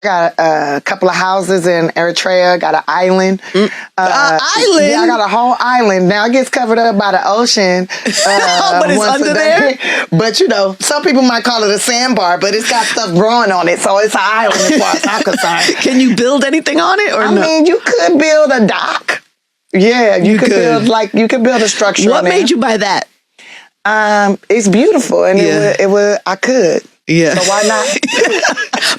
Got a couple of houses in Eritrea. Got an island. Island? Yeah, I got a whole island. Now it gets covered up by the ocean. But it's once under a there? day. But you know, some people might call it a sandbar, but it's got stuff growing on it, so it's an island as far as I'm concerned. Can you build anything on it or I no? mean, you could build a dock. Yeah, you could build a structure. What on there. made you buy that? It's beautiful, and Yeah. it was I could. Yeah. So why not?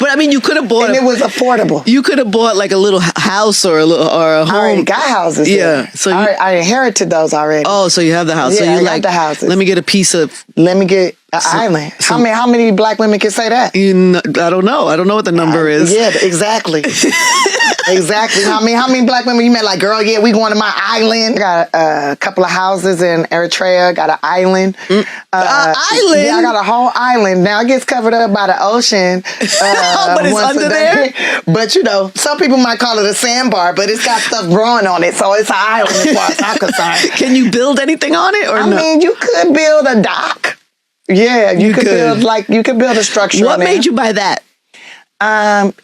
But I mean, you could have bought. And it was affordable. You could have bought like a little house or a home. I already got houses. Yeah. There. So I inherited those already. Oh, so you have the house. Yeah, so you I got like the houses. Let me get a piece of. Let me get an island. How many black women can say that? I don't know. I don't know what the number is. Yeah, exactly. Exactly. How many black women you met? Like, girl, yeah, we going to my island. Got a couple of houses in Eritrea. Got an island. Island? Yeah, I got a whole island. Now it gets covered up by the ocean. But it's once under a day. there? But you know, some people might call it a sandbar, but it's got stuff growing on it, so it's an island as far as I'm concerned. Can you build anything on it or I no? mean, you could build a dock. Yeah, you could build a structure. What on there. made you buy that?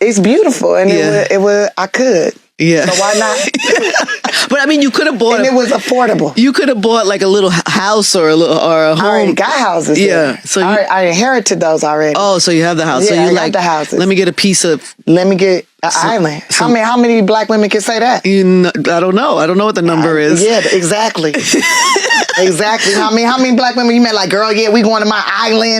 It's beautiful, and it was I could. Yeah. So why not? But I mean, you could have bought. And it was affordable. You could have bought like a little house or a home. I already got houses. Yeah. There. So I inherited those already. Oh, so you have the house. Yeah, so you I got like the houses. Let me get a piece of. Let me get an island. How many black women can say that? I don't know. I don't know what the number is. Yeah, exactly. Exactly. How many black women you met? Like, girl, yeah, we going to my island.